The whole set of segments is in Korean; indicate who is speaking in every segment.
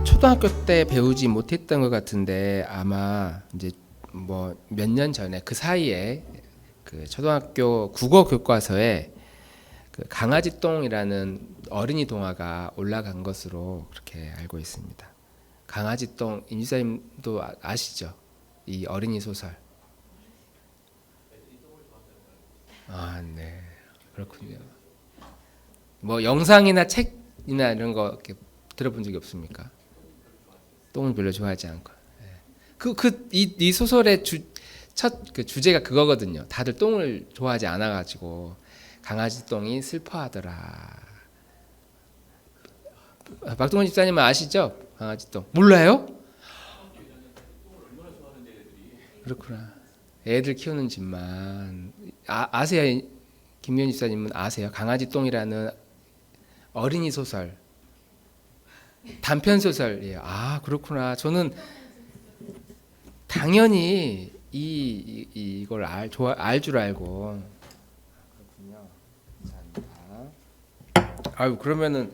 Speaker 1: 초등학교 때 배우지 못했던 것 같은데 아마 이제 뭐 몇 년 전에 그 사이에 그 초등학교 국어 교과서에 그 강아지똥이라는 어린이 동화가 올라간 것으로 그렇게 알고 있습니다. 강아지똥 인지사님도 아시죠? 이 어린이 소설. 아, 네. 그렇군요. 뭐 영상이나 책이나 이런 거 이렇게 들어본 적이 없습니까? 똥을 별로 좋아하지 않고. 이 소설의 첫 그 주제가 그거거든요. 다들 똥을 좋아하지 않아가지고 강아지 똥이 슬퍼하더라. 박동원 집사님은 아시죠? 강아지 똥 몰라요? 그렇구나. 애들 키우는 집만 아세요? 김현 집사님은 아세요? 강아지 똥이라는 어린이 소설, 단편 소설이에요. 아, 그렇구나. 저는 당연히 이걸 알 줄 알고. 그렇군요. 감사합니다. 아유, 그러면은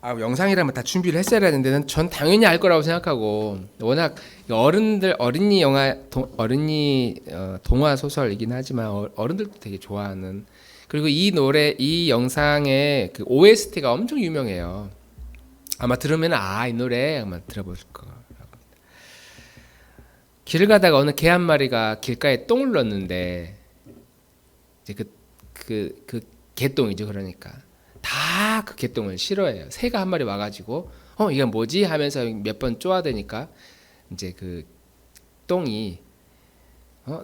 Speaker 1: 영상이라면 다 준비를 했어야 하는데 전 당연히 알 거라고 생각하고, 워낙 어린이 영화 어린이 동화 소설이긴 하지만 어른들도 되게 좋아하는. 그리고 이 영상의 그 OST가 엄청 유명해요. 아마 들으면 이 노래 아마 들어보실 거라고. 길을 가다가 어느 개 한 마리가 길가에 똥을 넣었는데 이제 그 개똥이죠. 그러니까 다 그 개똥을 싫어해요. 새가 한 마리 와가지고 이게 뭐지 하면서 몇 번 쪼아대니까 이제 그 똥이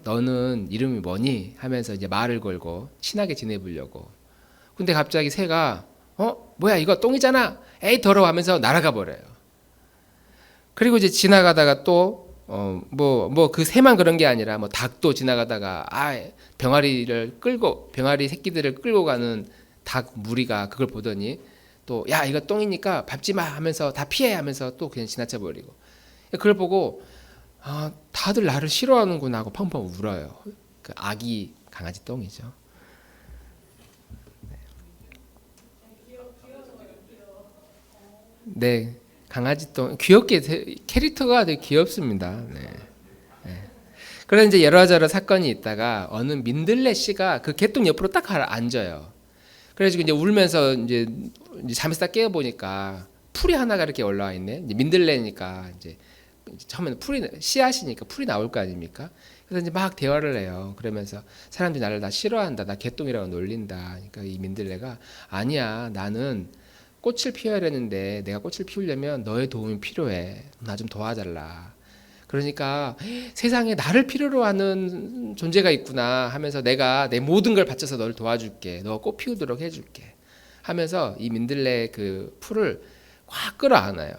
Speaker 1: 너는 이름이 뭐니 하면서 이제 말을 걸고 친하게 지내보려고. 근데 갑자기 새가 뭐야 이거 똥이잖아 에이 더러워 하면서 날아가 버려요. 그리고 이제 지나가다가 또 그 새만 그런 게 아니라 뭐 닭도 지나가다가 병아리 새끼들을 끌고 가는 닭 무리가 그걸 보더니 또 야 이거 똥이니까 밟지 마 하면서 다 피해 하면서 또 그냥 지나쳐 버리고. 그걸 보고 다들 나를 싫어하는구나 하고 펑펑 울어요. 그 아기 강아지 똥이죠. 네, 강아지 똥 귀엽게 캐릭터가 되게 귀엽습니다. 네. 그래서 이제 여러저러 사건이 있다가 어느 민들레 씨가 그 개똥 옆으로 딱 앉아요. 그래가지고 이제 울면서 이제 잠에서 딱 깨어 보니까 풀이 하나가 이렇게 올라와 있네. 이제 민들레니까 이제 처음에는 씨앗이니까 풀이 나올 거 아닙니까? 그래서 이제 막 대화를 해요. 그러면서 사람들이 나를 다 싫어한다, 나 개똥이라고 놀린다. 그러니까 이 민들레가 아니야, 나는 꽃을 피워야되는데 내가 꽃을 피우려면 너의 도움이 필요해. 나 좀 도와달라. 그러니까 세상에 나를 필요로 하는 존재가 있구나 하면서 내가 내 모든 걸 바쳐서 너를 도와줄게. 너 꽃 피우도록 해줄게. 하면서 이 민들레 그 풀을 확 끌어안아요.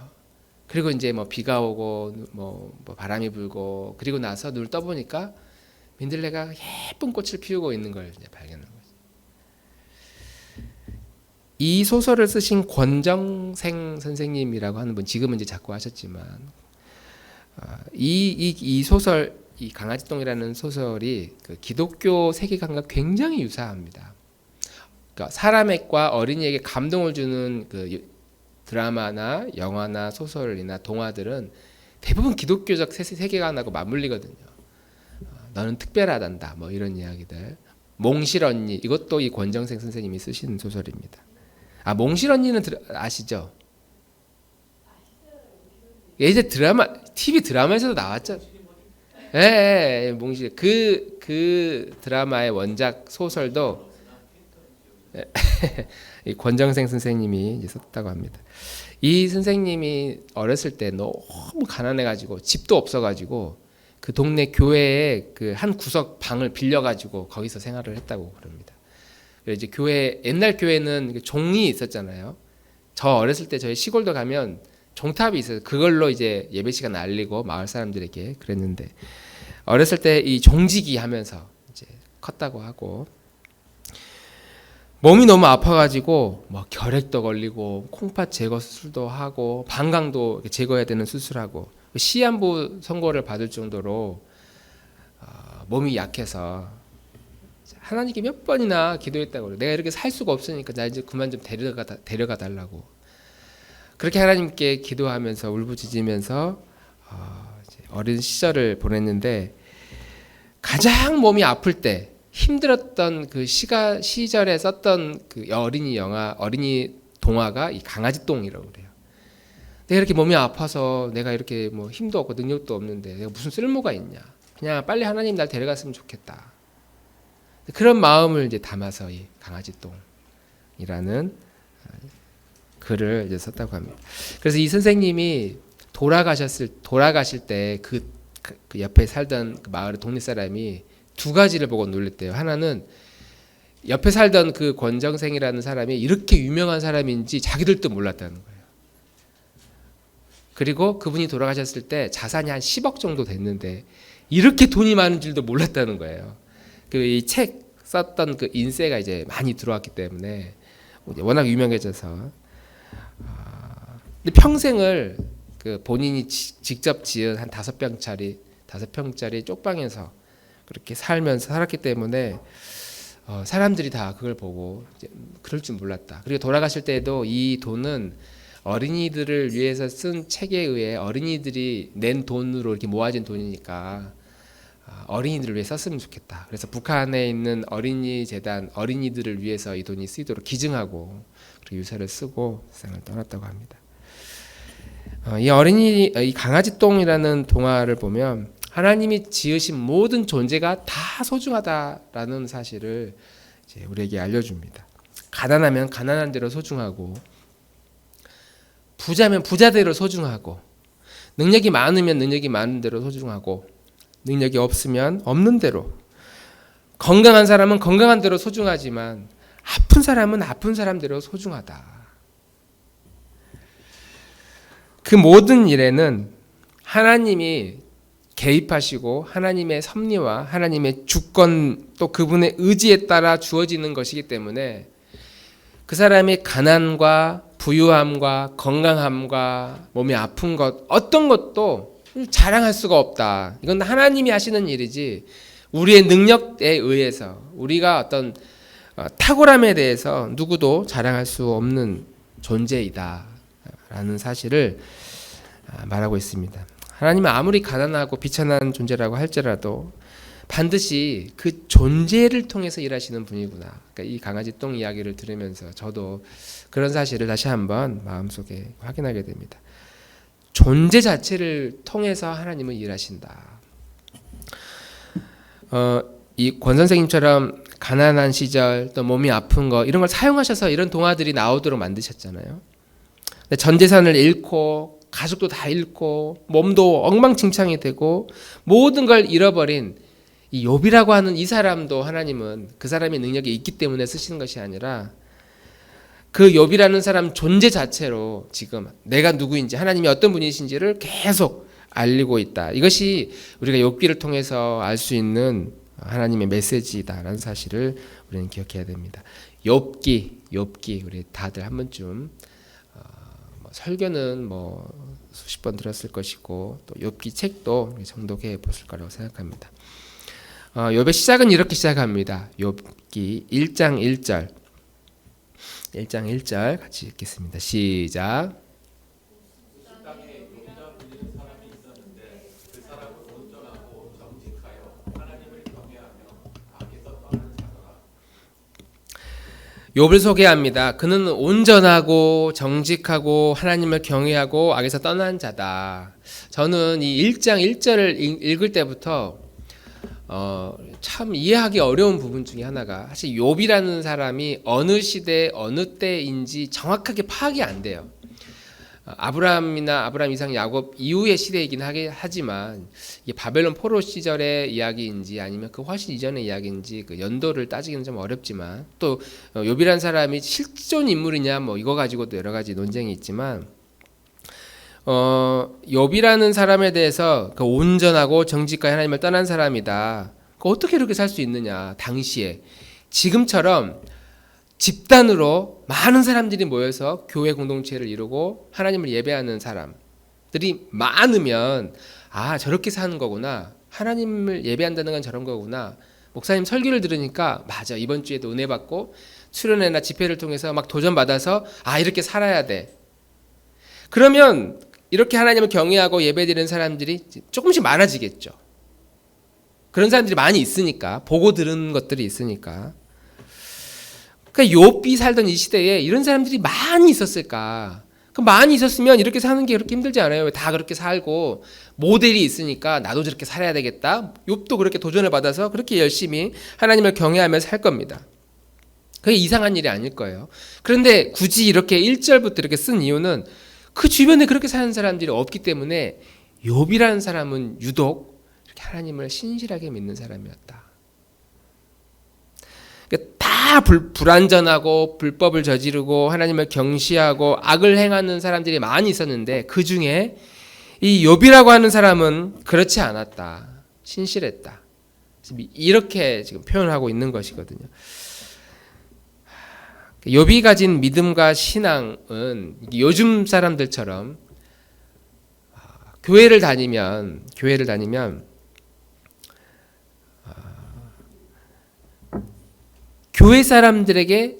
Speaker 1: 그리고 이제 뭐 비가 오고 뭐 바람이 불고 그리고 나서 눈을 떠보니까 민들레가 예쁜 꽃을 피우고 있는 걸 이제 발견한 거죠. 이 소설을 쓰신 권정생 선생님이라고 하는 분, 지금은 이제 작고하셨지만 이 소설, 이 강아지똥이라는 소설이 그 기독교 세계관과 굉장히 유사합니다. 그러니까 사람과 어린이에게 감동을 주는 그 드라마나 영화나 소설이나 동화들은 대부분 기독교적 세계관하고 맞물리거든요. 너는 특별하단다, 뭐 이런 이야기들. 몽실 언니, 이것도 이 권정생 선생님이 쓰신 소설입니다. 몽실 언니는 아시죠? 예전 TV 드라마에서도 나왔죠. 예, 몽실. 그 드라마의 원작 소설도 이 권정생 선생님이 이제 썼다고 합니다. 이 선생님이 어렸을 때 너무 가난해가지고 집도 없어가지고 그 동네 교회에 그 한 구석 방을 빌려가지고 거기서 생활을 했다고 그럽니다. 그래서 이제 옛날 교회는 종이 있었잖아요. 저 어렸을 때 저희 시골도 가면 종탑이 있어요. 그걸로 이제 예배 시간 알리고 마을 사람들에게 그랬는데 어렸을 때 이 종지기 하면서 이제 컸다고 하고 몸이 너무 아파가지고 뭐 결핵도 걸리고 콩팥 제거 수술도 하고 방광도 제거해야 되는 수술하고 시한부 선고를 받을 정도로 몸이 약해서 하나님께 몇 번이나 기도했다고 그래요. 내가 이렇게 살 수가 없으니까 나 이제 그만 좀 데려가 달라고. 그렇게 하나님께 기도하면서 울부짖으면서 이제 어린 시절을 보냈는데 가장 몸이 아플 때 힘들었던 그 시절에 썼던 그 어린이 동화가 이 강아지 똥이라고 그래요. 내가 이렇게 몸이 아파서 내가 이렇게 뭐 힘도 없고 능력도 없는데 내가 무슨 쓸모가 있냐. 그냥 빨리 하나님 날 데려갔으면 좋겠다. 그런 마음을 이제 담아서 이 강아지 똥이라는 글을 이제 썼다고 합니다. 그래서 이 선생님이 돌아가실 때 그 옆에 살던 그 마을의 동네 사람이 두 가지를 보고 놀랬대요. 하나는 옆에 살던 그 권정생이라는 사람이 이렇게 유명한 사람인지 자기들도 몰랐다는 거예요. 그리고 그분이 돌아가셨을 때 자산이 한 10억 정도 됐는데 이렇게 돈이 많은 줄도 몰랐다는 거예요. 그 이 책 썼던 그 인세가 이제 많이 들어왔기 때문에 워낙 유명해져서 근데 평생을 그 본인이 직접 지은 한 5평짜리 쪽방에서 그렇게 살았기 때문에 사람들이 다 그걸 보고 이제 그럴 줄 몰랐다. 그리고 돌아가실 때에도 이 돈은 어린이들을 위해서 쓴 책에 의해 어린이들이 낸 돈으로 이렇게 모아진 돈이니까 어린이들을 위해 썼으면 좋겠다. 그래서 북한에 있는 어린이 재단 어린이들을 위해서 이 돈이 쓰이도록 기증하고 그리고 유서를 쓰고 세상을 떠났다고 합니다. 이 강아지 똥이라는 동화를 보면 하나님이 지으신 모든 존재가 다 소중하다라는 사실을 이제 우리에게 알려줍니다. 가난하면 가난한 대로 소중하고 부자면 부자대로 소중하고 능력이 많으면 능력이 많은 대로 소중하고 능력이 없으면 없는 대로 건강한 사람은 건강한 대로 소중하지만 아픈 사람은 아픈 사람대로 소중하다. 그 모든 일에는 하나님이 개입하시고 하나님의 섭리와 하나님의 주권 또 그분의 의지에 따라 주어지는 것이기 때문에 그 사람의 가난과 부유함과 건강함과 몸이 아픈 것 어떤 것도 자랑할 수가 없다. 이건 하나님이 하시는 일이지 우리의 능력에 의해서 우리가 어떤 탁월함에 대해서 누구도 자랑할 수 없는 존재이다 라는 사실을 말하고 있습니다. 하나님은 아무리 가난하고 비천한 존재라고 할지라도 반드시 그 존재를 통해서 일하시는 분이구나. 그러니까 이 강아지 똥 이야기를 들으면서 저도 그런 사실을 다시 한번 마음속에 확인하게 됩니다. 존재 자체를 통해서 하나님은 일하신다. 이 권 선생님처럼 가난한 시절 또 몸이 아픈 거 이런 걸 사용하셔서 이런 동화들이 나오도록 만드셨잖아요. 전 재산을 잃고 가족도 다 잃고 몸도 엉망진창이 되고 모든 걸 잃어버린 이 욥이라고 하는 이 사람도 하나님은 그 사람의 능력이 있기 때문에 쓰시는 것이 아니라 그 욥이라는 사람 존재 자체로 지금 내가 누구인지 하나님이 어떤 분이신지를 계속 알리고 있다. 이것이 우리가 욥기를 통해서 알 수 있는 하나님의 메시지다라는 사실을 우리는 기억해야 됩니다. 욥기 우리 다들 한 번쯤 설교는 뭐 수십 번 들었을 것이고 또 욥기 책도 정독해 보실 거라고 생각합니다. 욥의 시작은 이렇게 시작합니다. 욥기 1장 1절 1장 1절 같이 읽겠습니다. 시작. 욥을 소개합니다. 그는 온전하고 정직하고 하나님을 경외하고 악에서 떠난 자다. 저는 이 1장 1절을 읽을 때부터 참 이해하기 어려운 부분 중에 하나가 사실 욥이라는 사람이 어느 시대 어느 때인지 정확하게 파악이 안 돼요. 아브라함, 이삭, 야곱 이후의 시대이긴 하지만 이게 바벨론 포로 시절의 이야기인지 아니면 그 훨씬 이전의 이야기인지 그 연도를 따지기는 좀 어렵지만 또 욥이라는 사람이 실존 인물이냐 뭐 이거 가지고도 여러 가지 논쟁이 있지만 욥이라는 사람에 대해서 그 온전하고 정직과 하나님을 떠난 사람이다. 어떻게 이렇게 살 수 있느냐 당시에 지금처럼 집단으로 많은 사람들이 모여서 교회 공동체를 이루고 하나님을 예배하는 사람들이 많으면 저렇게 사는 거구나. 하나님을 예배한다는 건 저런 거구나. 목사님 설교를 들으니까 맞아. 이번 주에도 은혜 받고 수련회나 집회를 통해서 막 도전받아서 이렇게 살아야 돼. 그러면 이렇게 하나님을 경외하고 예배드리는 사람들이 조금씩 많아지겠죠. 그런 사람들이 많이 있으니까, 보고 들은 것들이 있으니까. 그러니까 욥이 살던 이 시대에 이런 사람들이 많이 있었을까? 그 많이 있었으면 이렇게 사는 게 그렇게 힘들지 않아요. 다 그렇게 살고 모델이 있으니까 나도 저렇게 살아야 되겠다. 욥도 그렇게 도전을 받아서 그렇게 열심히 하나님을 경외하며 살 겁니다. 그게 이상한 일이 아닐 거예요. 그런데 굳이 이렇게 1절부터 이렇게 쓴 이유는 그 주변에 그렇게 사는 사람들이 없기 때문에 욥이라는 사람은 유독 이렇게 하나님을 신실하게 믿는 사람이었다. 그러니까 다 불완전하고 불법을 저지르고 하나님을 경시하고 악을 행하는 사람들이 많이 있었는데 그 중에 이 욥이라고 하는 사람은 그렇지 않았다. 신실했다. 이렇게 지금 표현하고 있는 것이거든요. 욥이 가진 믿음과 신앙은 요즘 사람들처럼 교회를 다니면 교회 사람들에게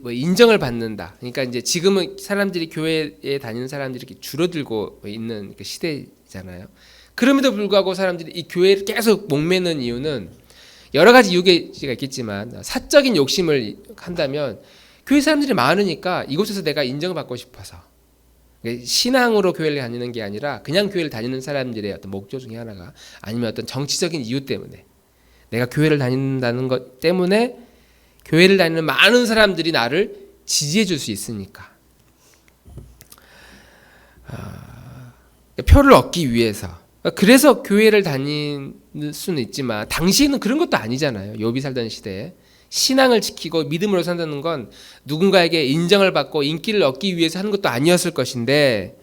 Speaker 1: 인정을 받는다. 그러니까 이제 지금은 사람들이 교회에 다니는 사람들이 이렇게 줄어들고 있는 시대잖아요. 그럼에도 불구하고 사람들이 이 교회를 계속 목매는 이유는 여러 가지 이유가 있겠지만 사적인 욕심을 한다면 교회 사람들이 많으니까 이곳에서 내가 인정을 받고 싶어서 신앙으로 교회를 다니는 게 아니라 그냥 교회를 다니는 사람들의 어떤 목적 중에 하나가 아니면 어떤 정치적인 이유 때문에 내가 교회를 다닌다는 것 때문에 교회를 다니는 많은 사람들이 나를 지지해 줄 수 있으니까 표를 얻기 위해서 그래서 교회를 다닐 수는 있지만 당시에는 그런 것도 아니잖아요. 욥이 살던 시대에 신앙을 지키고 믿음으로 산다는 건 누군가에게 인정을 받고 인기를 얻기 위해서 하는 것도 아니었을 것인데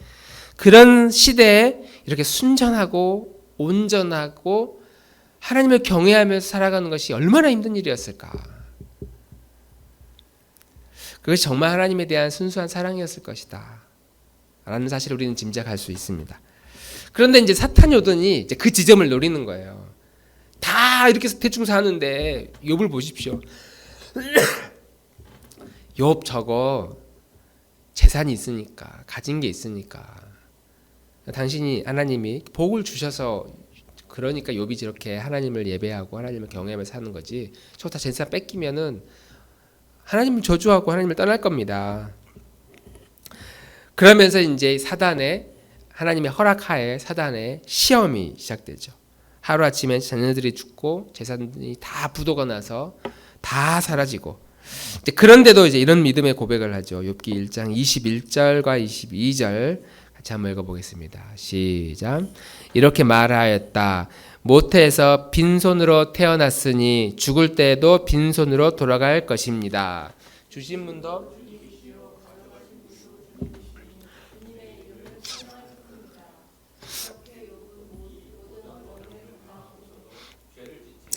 Speaker 1: 그런 시대에 이렇게 순전하고 온전하고 하나님을 경외하면서 살아가는 것이 얼마나 힘든 일이었을까. 그것이 정말 하나님에 대한 순수한 사랑이었을 것이다 라는 사실을 우리는 짐작할 수 있습니다. 그런데 이제 사탄이 오더니 이제 그 지점을 노리는 거예요. 다 이렇게 대충 사는데 욥을 보십시오. 욥 저거 재산이 있으니까 가진 게 있으니까 당신이 하나님이 복을 주셔서 그러니까 욥이 저렇게 하나님을 예배하고 하나님을 경외하며 사는 거지. 저거 다 재산 뺏기면은 하나님을 저주하고 하나님을 떠날 겁니다. 그러면서 이제 사단의 하나님의 허락하에 사단의 시험이 시작되죠. 하루아침에 자녀들이 죽고 재산이 다 부도가 나서 다 사라지고 이제 그런데도 이제 이런 믿음의 고백을 하죠. 욥기 1장 21절과 22절 같이 한번 읽어보겠습니다. 시작. 이렇게 말하였다. 모태에서 빈손으로 태어났으니 죽을 때에도 빈손으로 돌아갈 것입니다. 주신 분도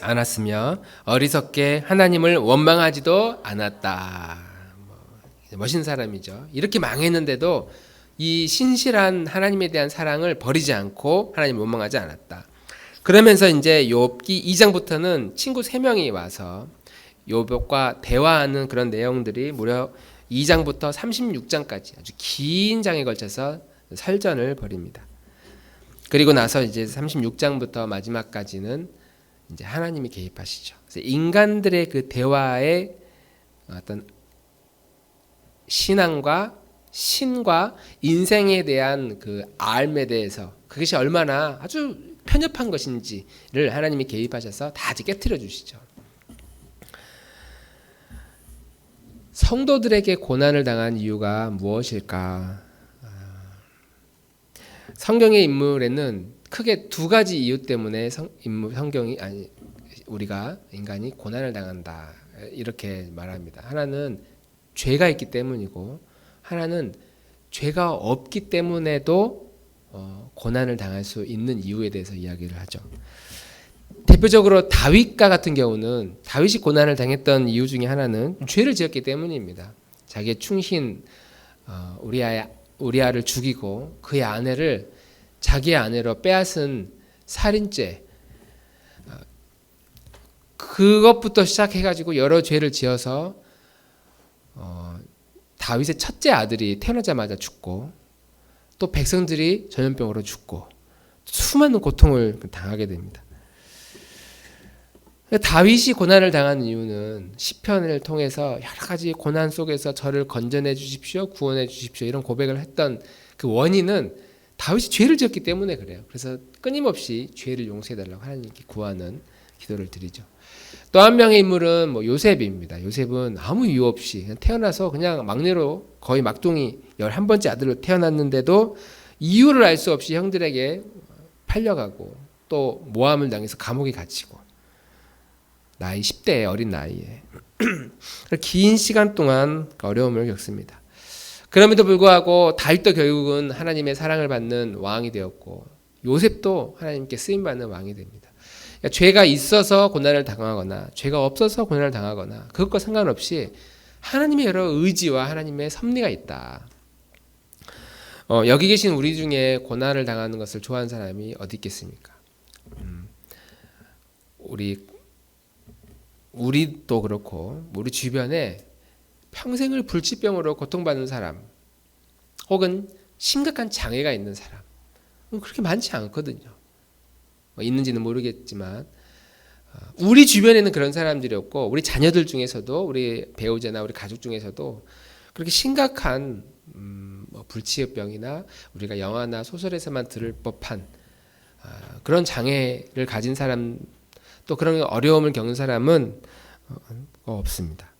Speaker 1: 않았으며 어리석게 하나님을 원망하지도 않았다. 멋진 사람이죠. 이렇게 망했는데도 이 신실한 하나님에 대한 사랑을 버리지 않고 하나님을 원망하지 않았다. 그러면서 이제 욥기 2장부터는 친구 3명이 와서 욥과 대화하는 그런 내용들이 무려 2장부터 36장까지 아주 긴 장에 걸쳐서 설전을 벌입니다. 그리고 나서 이제 36장부터 마지막까지는 이제 하나님이 개입하시죠. 그래서 인간들의 그 대화의 어떤 신앙과 신과 인생에 대한 그 알에 대해서 그것이 얼마나 아주 편협한 것인지를 하나님이 개입하셔서 다 깨트려 주시죠. 성도들에게 고난을 당한 이유가 무엇일까? 성경의 인물에는 크게 2가지 이유 때문에 우리가 인간이 고난을 당한다 이렇게 말합니다. 하나는 죄가 있기 때문이고 하나는 죄가 없기 때문에도 고난을 당할 수 있는 이유에 대해서 이야기를 하죠. 대표적으로 다윗과 같은 경우는 다윗이 고난을 당했던 이유 중에 하나는 죄를 지었기 때문입니다. 자기의 충신 우리아를 죽이고 그의 아내를 자기의 아내로 빼앗은 살인죄 그것부터 시작해가지고 여러 죄를 지어서 다윗의 첫째 아들이 태어나자마자 죽고 또 백성들이 전염병으로 죽고 수많은 고통을 당하게 됩니다. 다윗이 고난을 당한 이유는 시편을 통해서 여러 가지 고난 속에서 저를 건져내 주십시오, 구원해 주십시오 이런 고백을 했던 그 원인은 다윗이 죄를 지었기 때문에 그래요. 그래서 끊임없이 죄를 용서해달라고 하나님께 구하는 기도를 드리죠. 또 한 명의 인물은 요셉입니다. 요셉은 아무 이유 없이 그냥 태어나서 그냥 막내로 거의 막둥이 11번째 아들로 태어났는데도 이유를 알 수 없이 형들에게 팔려가고 또 모함을 당해서 감옥에 갇히고 나이 10대 어린 나이에 긴 시간 동안 어려움을 겪습니다. 그럼에도 불구하고 다윗도 결국은 하나님의 사랑을 받는 왕이 되었고 요셉도 하나님께 쓰임받는 왕이 됩니다. 그러니까 죄가 있어서 고난을 당하거나 죄가 없어서 고난을 당하거나 그것과 상관없이 하나님의 여러 의지와 하나님의 섭리가 있다. 여기 계신 우리 중에 고난을 당하는 것을 좋아하는 사람이 어디 있겠습니까? 우리도 그렇고 우리 주변에 평생을 불치병으로 고통받는 사람 혹은 심각한 장애가 있는 사람 그렇게 많지 않거든요. 있는지는 모르겠지만 우리 주변에는 그런 사람들이 없고 우리 자녀들 중에서도 우리 배우자나 우리 가족 중에서도 그렇게 심각한 불치병이나 우리가 영화나 소설에서만 들을 법한 그런 장애를 가진 사람 또 그런 어려움을 겪는 사람은 없습니다.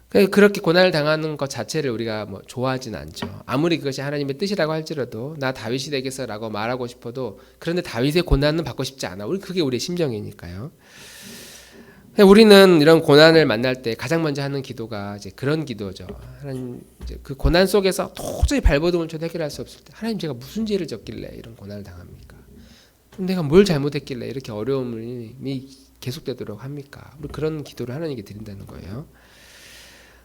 Speaker 1: 그렇게 고난을 당하는 것 자체를 우리가 좋아하진 않죠. 아무리 그것이 하나님의 뜻이라고 할지라도 나 다윗이 되겠어라고 말하고 싶어도 그런데 다윗의 고난은 받고 싶지 않아. 그게 우리의 심정이니까요. 우리는 이런 고난을 만날 때 가장 먼저 하는 기도가 이제 그런 기도죠. 하나님, 그 고난 속에서 도저히 발버둥을 쳐도 해결할 수 없을 때 하나님 제가 무슨 죄를 졌길래 이런 고난을 당합니까? 내가 뭘 잘못했길래 이렇게 어려움이 계속되도록 합니까? 우리 그런 기도를 하나님께 드린다는 거예요.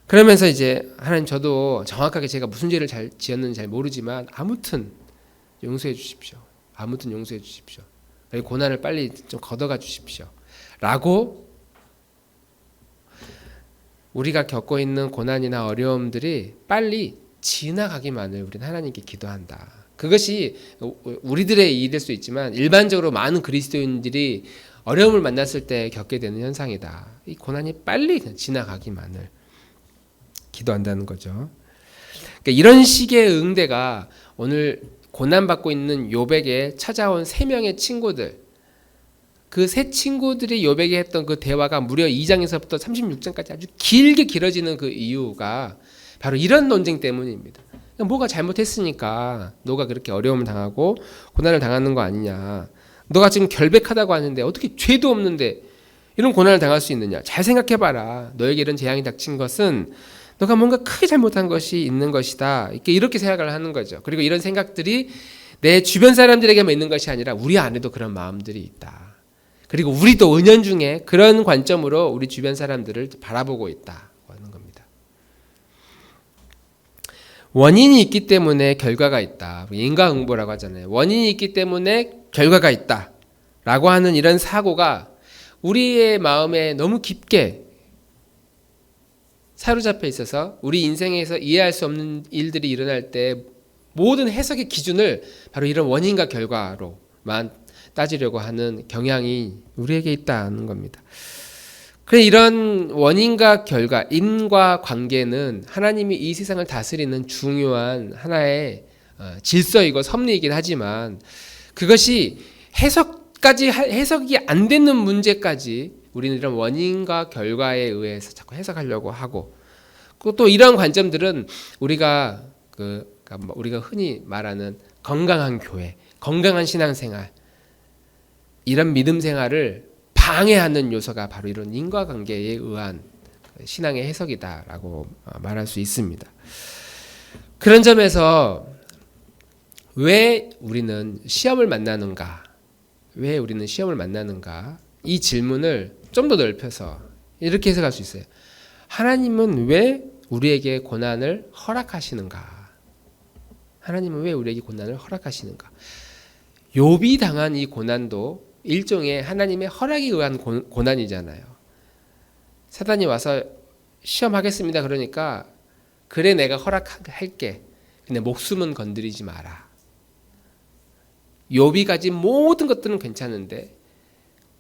Speaker 1: 그러면서 이제 하나님 저도 정확하게 제가 무슨 죄를 지었는지 잘 모르지만 아무튼 용서해 주십시오. 아무튼 용서해 주십시오. 고난을 빨리 좀 걷어가 주십시오. 라고 우리가 겪고 있는 고난이나 어려움들이 빨리 지나가기만을 우리는 하나님께 기도한다. 그것이 우리들의 일일 수 있지만 일반적으로 많은 그리스도인들이 어려움을 만났을 때 겪게 되는 현상이다. 이 고난이 빨리 지나가기만을 기도한다는 거죠. 그러니까 이런 식의 응대가 오늘 고난받고 있는 욥에게 찾아온 3명의 친구들, 그 세 친구들이 욥에게 했던 그 대화가 무려 2장에서부터 36장까지 아주 길게 길어지는 그 이유가 바로 이런 논쟁 때문입니다. 뭐가 잘못했으니까 너가 그렇게 어려움을 당하고 고난을 당하는 거 아니냐. 너가 지금 결백하다고 하는데 어떻게 죄도 없는데 이런 고난을 당할 수 있느냐. 잘 생각해봐라. 너에게 이런 재앙이 닥친 것은 너가 뭔가 크게 잘못한 것이 있는 것이다. 이렇게 생각을 하는 거죠. 그리고 이런 생각들이 내 주변 사람들에게만 있는 것이 아니라 우리 안에도 그런 마음들이 있다. 그리고 우리도 은연중에 그런 관점으로 우리 주변 사람들을 바라보고 있다 하는 겁니다. 원인이 있기 때문에 결과가 있다. 인과응보라고 하잖아요. 원인이 있기 때문에 결과가 있다 라고 하는 이런 사고가 우리의 마음에 너무 깊게 사로잡혀 있어서 우리 인생에서 이해할 수 없는 일들이 일어날 때 모든 해석의 기준을 바로 이런 원인과 결과로만 따지려고 하는 경향이 우리에게 있다는 겁니다. 그래 이런 원인과 결과, 인과 관계는 하나님이 이 세상을 다스리는 중요한 하나의 질서이고 섭리이긴 하지만 그것이 해석이 안 되는 문제까지 우리는 이런 원인과 결과에 의해서 자꾸 해석하려고 하고 또 이런 관점들은 우리가 흔히 말하는 건강한 교회, 건강한 신앙생활 이런 믿음 생활을 방해하는 요소가 바로 이런 인과관계에 의한 신앙의 해석이다라고 말할 수 있습니다. 그런 점에서 왜 우리는 시험을 만나는가? 이 질문을 좀 더 넓혀서 이렇게 해석할 수 있어요. 하나님은 왜 우리에게 고난을 허락하시는가? 욥이 당한 이 고난도 일종의 하나님의 허락에 의한 고난이잖아요. 사단이 와서 시험하겠습니다. 그러니까 그래 내가 허락할게. 근데 목숨은 건드리지 마라. 욥이 가진 모든 것들은 괜찮은데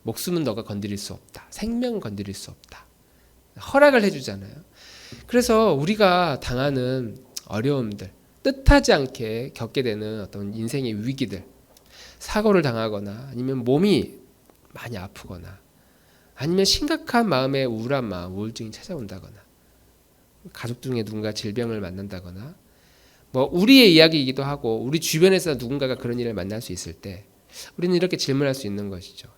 Speaker 1: 목숨은 너가 건드릴 수 없다. 생명은 건드릴 수 없다. 허락을 해주잖아요. 그래서 우리가 당하는 어려움들, 뜻하지 않게 겪게 되는 어떤 인생의 위기들, 사고를 당하거나 아니면 몸이 많이 아프거나 아니면 심각한 마음의 우울한 마음, 우울증이 찾아온다거나 가족 중에 누군가 질병을 만난다거나 뭐 우리의 이야기이기도 하고 우리 주변에서 누군가가 그런 일을 만날 수 있을 때 우리는 이렇게 질문할 수 있는 것이죠.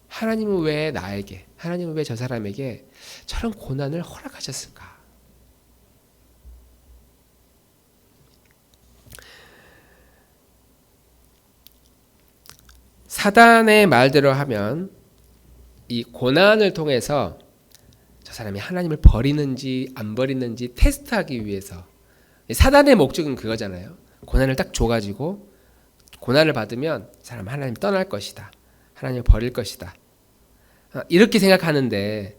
Speaker 1: 하나님은 왜 나에게, 하나님은 왜 저 사람에게 저런 고난을 허락하셨을까? 사단의 말대로 하면 이 고난을 통해서 저 사람이 하나님을 버리는지 안 버리는지 테스트하기 위해서, 사단의 목적은 그거잖아요. 고난을 딱 줘가지고 고난을 받으면 사람 하나님 떠날 것이다. 하나님을 버릴 것이다. 이렇게 생각하는데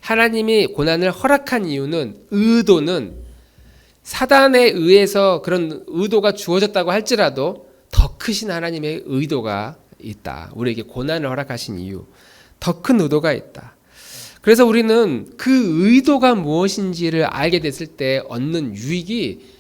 Speaker 1: 하나님이 고난을 허락한 이유는, 의도는 사단에 의해서 그런 의도가 주어졌다고 할지라도 더 크신 하나님의 의도가 있다. 우리에게 고난을 허락하신 이유, 더 큰 의도가 있다. 그래서 우리는 그 의도가 무엇인지를 알게 됐을 때 얻는 유익이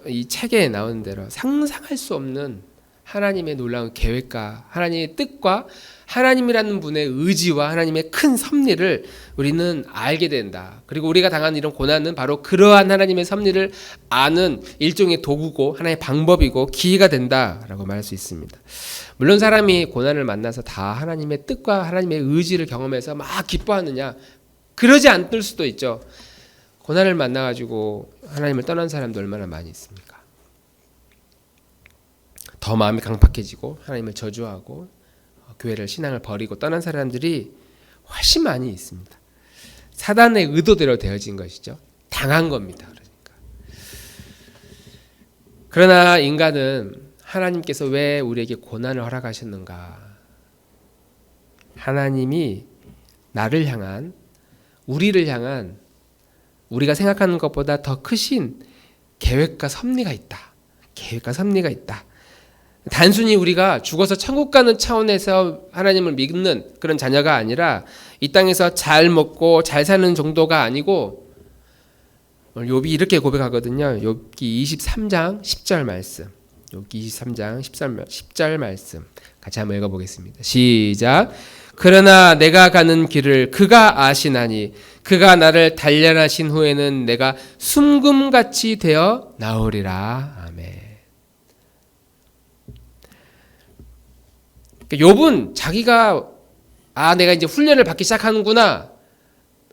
Speaker 1: 이 책에 나오는 대로 상상할 수 없는 하나님의 놀라운 계획과 하나님의 뜻과 하나님이라는 분의 의지와 하나님의 큰 섭리를 우리는 알게 된다. 그리고 우리가 당하는 이런 고난은 바로 그러한 하나님의 섭리를 아는 일종의 도구고 하나의 방법이고 기회가 된다라고 말할 수 있습니다. 물론 사람이 고난을 만나서 다 하나님의 뜻과 하나님의 의지를 경험해서 막 기뻐하느냐? 그러지 않을 수도 있죠. 고난을 만나가지고 하나님을 떠난 사람도 얼마나 많이 있습니까? 더 마음이 강팍해지고 하나님을 저주하고 교회를, 신앙을 버리고 떠난 사람들이 훨씬 많이 있습니다. 사단의 의도대로 되어진 것이죠. 당한 겁니다. 그러나 인간은 하나님께서 왜 우리에게 고난을 허락하셨는가? 하나님이 나를 향한, 우리를 향한 우리가 생각하는 것보다 더 크신 계획과 섭리가 있다. 계획과 섭리가 있다. 단순히 우리가 죽어서 천국 가는 차원에서 하나님을 믿는 그런 자녀가 아니라 이 땅에서 잘 먹고 잘 사는 정도가 아니고, 욥이 이렇게 고백하거든요. 욥기 23장 10절 말씀. 욥기 23장 10절 말씀 같이 한번 읽어보겠습니다. 시작. 그러나 내가 가는 길을 그가 아시나니 그가 나를 단련하신 후에는 내가 숨금같이 되어 나오리라. 아멘. 욥은 자기가 내가 이제 훈련을 받기 시작하는구나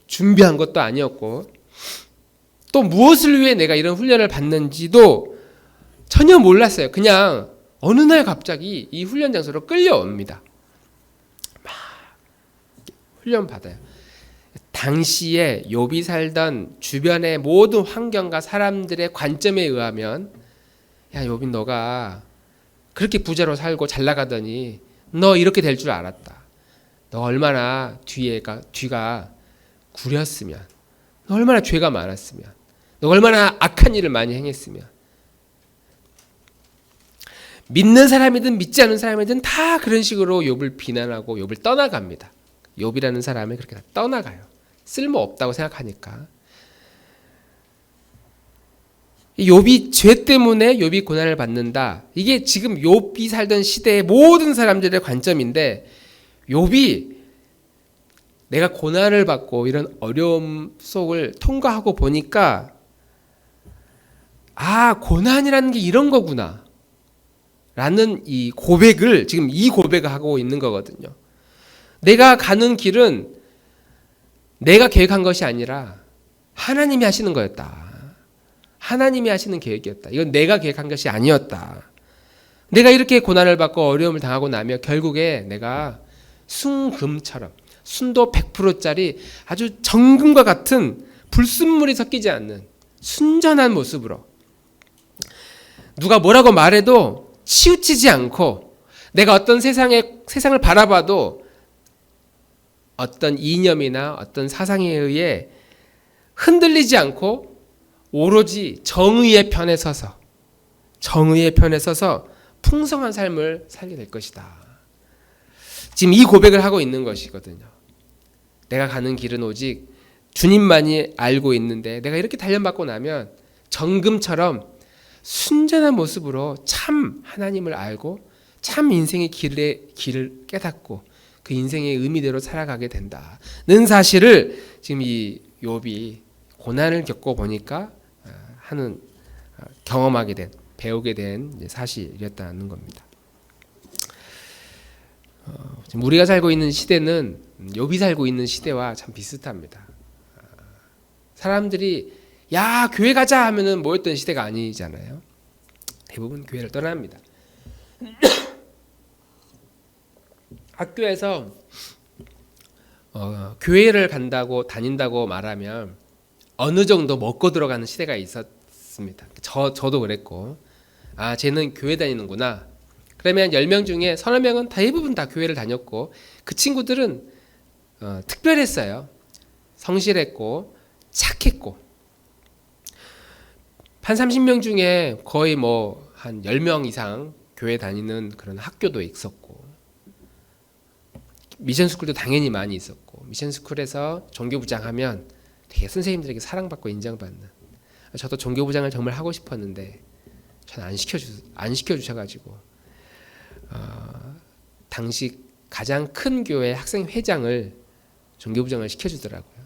Speaker 1: 준비한 것도 아니었고, 또 무엇을 위해 내가 이런 훈련을 받는지도 전혀 몰랐어요. 그냥 어느 날 갑자기 이 훈련 장소로 끌려옵니다. 막 훈련 받아요. 당시에 욥이 살던 주변의 모든 환경과 사람들의 관점에 의하면, 야 욥이 너가 그렇게 부자로 살고 잘 나가더니 너 이렇게 될 줄 알았다. 너 얼마나 뒤가 구렸으면, 너 얼마나 죄가 많았으면, 너 얼마나 악한 일을 많이 행했으면. 믿는 사람이든 믿지 않는 사람이든 다 그런 식으로 욥을 비난하고 욥을 떠나갑니다. 욥이라는 사람을 그렇게 다 떠나가요. 쓸모없다고 생각하니까. 욥이 죄 때문에 욥이 고난을 받는다. 이게 지금 욥이 살던 시대의 모든 사람들의 관점인데, 욥이 내가 고난을 받고 이런 어려움 속을 통과하고 보니까 고난이라는 게 이런 거구나 라는 이 고백을, 지금 이 고백을 하고 있는 거거든요. 내가 가는 길은 내가 계획한 것이 아니라 하나님이 하시는 거였다. 하나님이 하시는 계획이었다. 이건 내가 계획한 것이 아니었다. 내가 이렇게 고난을 받고 어려움을 당하고 나면 결국에 내가 순금처럼, 순도 100%짜리 아주 정금과 같은 불순물이 섞이지 않는 순전한 모습으로, 누가 뭐라고 말해도 치우치지 않고, 내가 어떤 세상을 바라봐도 어떤 이념이나 어떤 사상에 의해 흔들리지 않고 오로지 정의의 편에 서서 풍성한 삶을 살게 될 것이다. 지금 이 고백을 하고 있는 것이거든요. 내가 가는 길은 오직 주님만이 알고 있는데 내가 이렇게 단련받고 나면 정금처럼 순전한 모습으로 참 하나님을 알고 참 인생의 길을 깨닫고 그 인생의 의미대로 살아가게 된다는 사실을 지금 이 욥이 고난을 겪고 보니까 경험하게 된, 배우게 된 사실이었다는 겁니다. 지금 우리가 살고 있는 시대는 욥이 살고 있는 시대와 참 비슷합니다. 사람들이 야 교회 가자 하면은 모였던 시대가 아니잖아요. 대부분 교회를 떠납니다. 학교에서 교회를 다닌다고 말하면 어느 정도 먹고 들어가는 시대가 있었습니다. 저도 그랬고, 아 쟤는 교회 다니는구나. 그러면 10명 중에 서너 명은 대부분 다 교회를 다녔고, 그 친구들은 특별했어요. 성실했고 착했고, 한 30명 중에 거의 한 10명 이상 교회 다니는 그런 학교도 있었고, 미션스쿨도 당연히 많이 있었고, 미션스쿨에서 종교부장하면 되게 선생님들에게 사랑받고 인정받는, 저도 종교부장을 정말 하고 싶었는데 전 안 시켜주셔가지고 당시 가장 큰 교회 학생회장을 종교부장을 시켜주더라고요.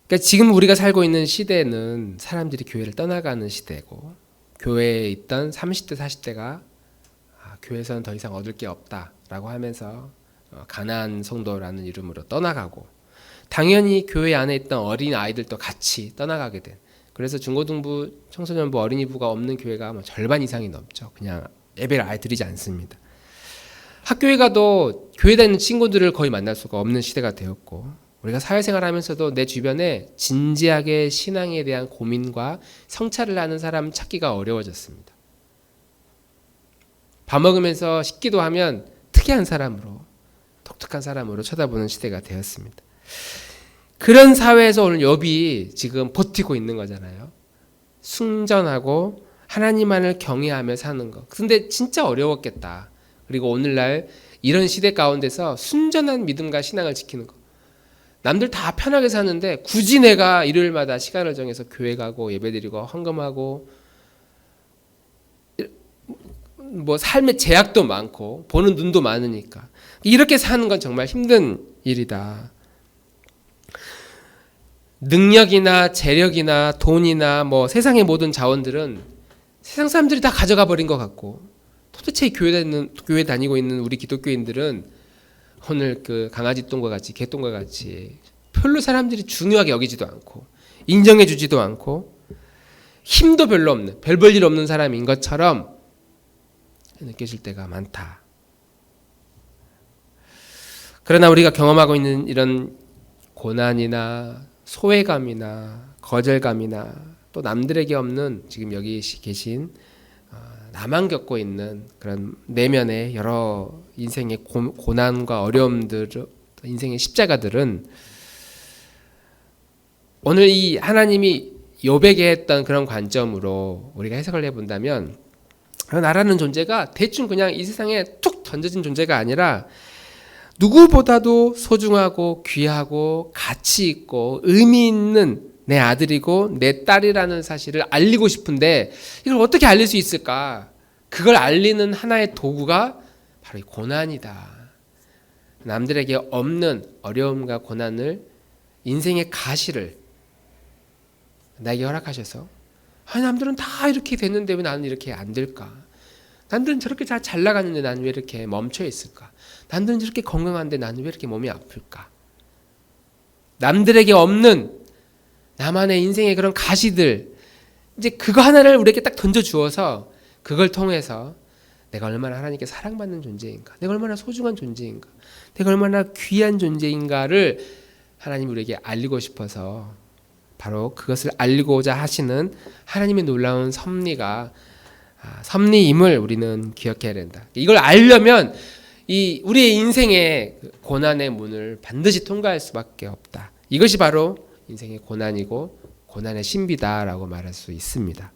Speaker 1: 그러니까 지금 우리가 살고 있는 시대는 사람들이 교회를 떠나가는 시대고, 교회에 있던 30대 40대가 교회에서는 더 이상 얻을 게 없다라고 하면서 가나안 성도라는 이름으로 떠나가고, 당연히 교회 안에 있던 어린 아이들도 같이 떠나가게 된, 그래서 중고등부, 청소년부, 어린이부가 없는 교회가 절반 이상이 넘죠. 그냥 예배를 아예 드리지 않습니다. 학교에 가도 교회 다니는 친구들을 거의 만날 수가 없는 시대가 되었고, 우리가 사회생활하면서도 내 주변에 진지하게 신앙에 대한 고민과 성찰을 하는 사람 찾기가 어려워졌습니다. 밥 먹으면서 식기도 하면 특이한 사람으로, 독특한 사람으로 쳐다보는 시대가 되었습니다. 그런 사회에서 오늘 욥이 지금 버티고 있는 거잖아요. 순전하고 하나님만을 경외하며 사는 것. 근데 진짜 어려웠겠다. 그리고 오늘날 이런 시대 가운데서 순전한 믿음과 신앙을 지키는 것. 남들 다 편하게 사는데 굳이 내가 일요일마다 시간을 정해서 교회 가고 예배드리고 헌금하고, 삶의 제약도 많고 보는 눈도 많으니까 이렇게 사는 건 정말 힘든 일이다. 능력이나 재력이나 돈이나 세상의 모든 자원들은 세상 사람들이 다 가져가 버린 것 같고, 도대체 교회 다니고 있는 우리 기독교인들은 오늘 그 강아지 똥과 같이 개똥과 같이 별로 사람들이 중요하게 여기지도 않고 인정해 주지도 않고 힘도 별로 없는, 별 볼 일 없는 사람인 것처럼 느껴질 때가 많다. 그러나 우리가 경험하고 있는 이런 고난이나 소외감이나 거절감이나 또 남들에게 없는, 지금 여기 계신 나만 겪고 있는 그런 내면의 여러 인생의 고난과 어려움들, 인생의 십자가들은 오늘 이 하나님이 욥에게 했던 그런 관점으로 우리가 해석을 해본다면, 나라는 존재가 대충 그냥 이 세상에 툭 던져진 존재가 아니라 누구보다도 소중하고 귀하고 가치 있고 의미 있는 내 아들이고 내 딸이라는 사실을 알리고 싶은데 이걸 어떻게 알릴 수 있을까? 그걸 알리는 하나의 도구가 바로 이 고난이다. 남들에게 없는 어려움과 고난을, 인생의 가시를 나에게 허락하셔서, 남들은 다 이렇게 됐는데 왜 나는 이렇게 안 될까? 남들은 저렇게 잘 나가는데 나는 왜 이렇게 멈춰 있을까? 남들은 저렇게 건강한데 나는 왜 이렇게 몸이 아플까? 남들에게 없는 나만의 인생의 그런 가시들, 이제 그거 하나를 우리에게 딱 던져 주어서 그걸 통해서 내가 얼마나 하나님께 사랑받는 존재인가, 내가 얼마나 소중한 존재인가, 내가 얼마나 귀한 존재인가를 하나님이 우리에게 알리고 싶어서 바로 그것을 알리고자 하시는 하나님의 놀라운 섭리임을 우리는 기억해야 된다. 이걸 알려면 이 우리의 인생의 고난의 문을 반드시 통과할 수밖에 없다. 이것이 바로 인생의 고난이고 고난의 신비다라고 말할 수 있습니다.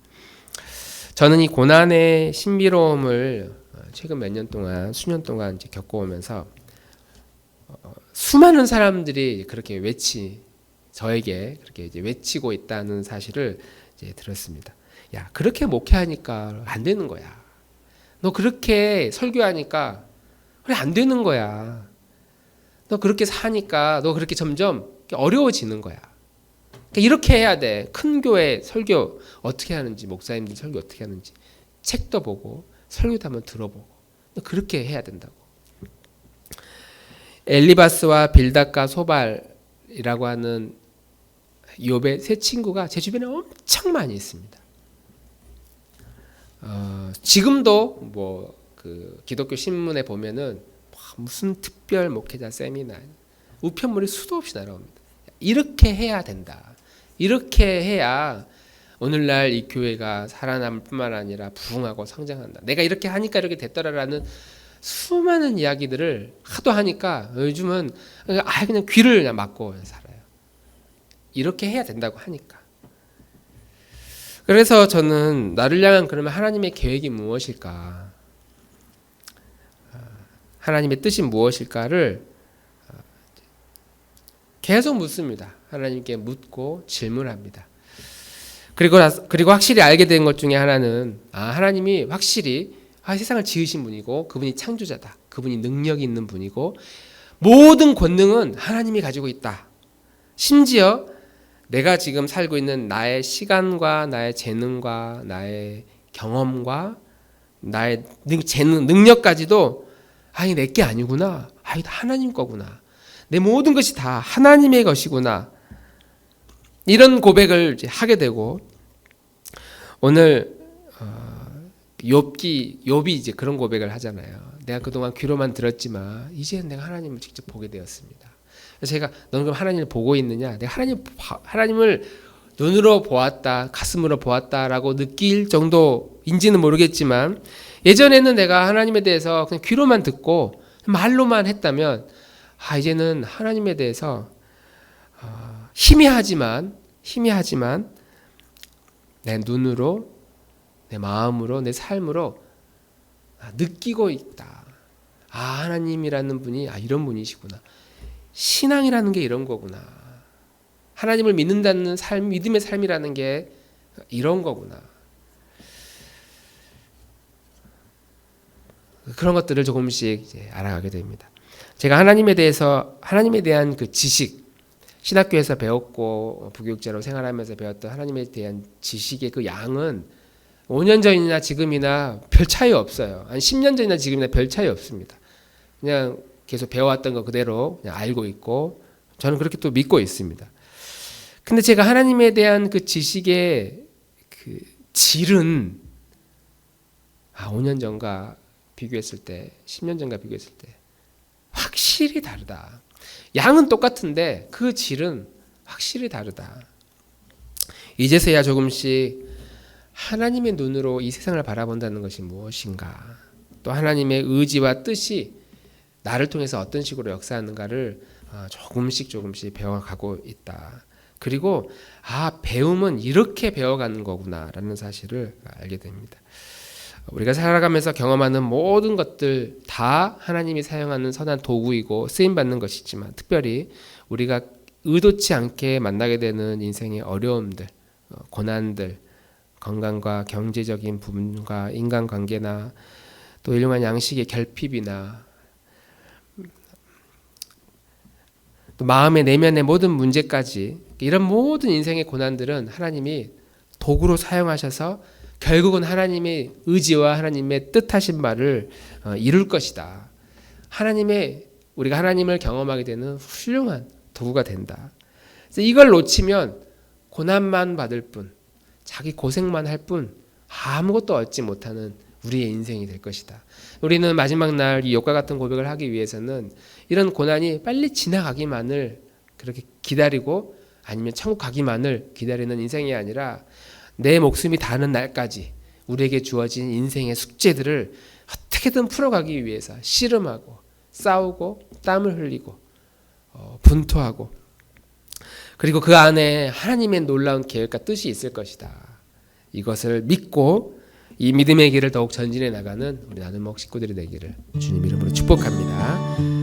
Speaker 1: 저는 이 고난의 신비로움을 최근 몇 년 동안, 수년 동안 이제 겪어오면서 수많은 사람들이 그렇게 저에게 그렇게 이제 외치고 있다는 사실을 이제 들었습니다. 야, 그렇게 목회하니까 안 되는 거야. 너 그렇게 설교하니까 그래 안 되는 거야. 너 그렇게 사니까 너 그렇게 점점 어려워지는 거야. 그러니까 이렇게 해야 돼. 큰 교회 설교 어떻게 하는지, 목사님들 설교 어떻게 하는지 책도 보고 설교도 한번 들어보고 너 그렇게 해야 된다고. 엘리바스와 빌닷과 소발이라고 하는 욥의 세 친구가 제 주변에 엄청 많이 있습니다. 지금도 그 기독교 신문에 보면은 무슨 특별 목회자 세미나 우편물이 수도 없이 날아옵니다. 이렇게 해야 된다. 이렇게 해야 오늘날 이 교회가 살아남을 뿐만 아니라 부흥하고 성장한다. 내가 이렇게 하니까 이렇게 됐더라라는 수많은 이야기들을 하도 하니까 요즘은 그냥 귀를 그냥 막고 살아요. 이렇게 해야 된다고 하니까. 그래서 저는 나를 향한 그러면 하나님의 계획이 무엇일까? 하나님의 뜻이 무엇일까를 계속 묻습니다. 하나님께 묻고 질문합니다. 그리고 확실히 알게 된 것 중에 하나는 하나님이 확실히 세상을 지으신 분이고 그분이 창조자다. 그분이 능력이 있는 분이고 모든 권능은 하나님이 가지고 있다. 심지어 내가 지금 살고 있는 나의 시간과 나의 재능과 나의 경험과 나의 능력까지도 이게 내게 아니구나. 이거 하나님 거구나. 내 모든 것이 다 하나님의 것이구나. 이런 고백을 이제 하게 되고 오늘 욥이 이제 그런 고백을 하잖아요. 내가 그동안 귀로만 들었지만 이제는 내가 하나님을 직접 보게 되었습니다. 그래서 제가 너는 그럼 하나님을 보고 있느냐? 내가 하나님을 눈으로 보았다, 가슴으로 보았다라고 느낄 정도인지는 모르겠지만 예전에는 내가 하나님에 대해서 그냥 귀로만 듣고 말로만 했다면 이제는 하나님에 대해서 희미하지만 내 눈으로, 내 마음으로, 내 삶으로 느끼고 있다. 하나님이라는 분이 이런 분이시구나. 신앙이라는 게 이런 거구나. 하나님을 믿는다는 삶, 믿음의 삶이라는 게 이런 거구나. 그런 것들을 조금씩 이제 알아가게 됩니다. 제가 하나님에 대한 그 지식, 신학교에서 배웠고 부교육자로 생활하면서 배웠던 하나님에 대한 지식의 그 양은 5년 전이나 지금이나 별 차이 없어요. 한 10년 전이나 지금이나 별 차이 없습니다. 그냥 계속 배워왔던 거 그대로 그냥 알고 있고 저는 그렇게 또 믿고 있습니다. 근데 제가 하나님에 대한 그 지식의 그 질은 5년 전과 비교했을 때, 10년 전과 비교했을 때 확실히 다르다. 양은 똑같은데 그 질은 확실히 다르다. 이제서야 조금씩 하나님의 눈으로 이 세상을 바라본다는 것이 무엇인가, 또 하나님의 의지와 뜻이 나를 통해서 어떤 식으로 역사하는가를 조금씩 배워가고 있다. 그리고 배움은 이렇게 배워가는 거구나라는 사실을 알게 됩니다. 우리가 살아가면서 경험하는 모든 것들 다 하나님이 사용하는 선한 도구이고 쓰임받는 것이지만 특별히 우리가 의도치 않게 만나게 되는 인생의 어려움들, 고난들, 건강과 경제적인 부분과 인간관계나 또 일용할 양식의 결핍이나 또 마음의 내면의 모든 문제까지 이런 모든 인생의 고난들은 하나님이 도구로 사용하셔서 결국은 하나님의 의지와 하나님의 뜻하신 바를 이룰 것이다. 우리가 하나님을 경험하게 되는 훌륭한 도구가 된다. 그래서 이걸 놓치면 고난만 받을 뿐, 자기 고생만 할 뿐 아무것도 얻지 못하는 우리의 인생이 될 것이다. 우리는 마지막 날 이 욥과 같은 고백을 하기 위해서는 이런 고난이 빨리 지나가기만을 그렇게 기다리고 아니면 천국 가기만을 기다리는 인생이 아니라 내 목숨이 다하는 날까지 우리에게 주어진 인생의 숙제들을 어떻게든 풀어가기 위해서 씨름하고 싸우고 땀을 흘리고 분투하고, 그리고 그 안에 하나님의 놀라운 계획과 뜻이 있을 것이다. 이것을 믿고 이 믿음의 길을 더욱 전진해 나가는 우리 나눔목 식구들이 되기를 주님 이름으로 축복합니다.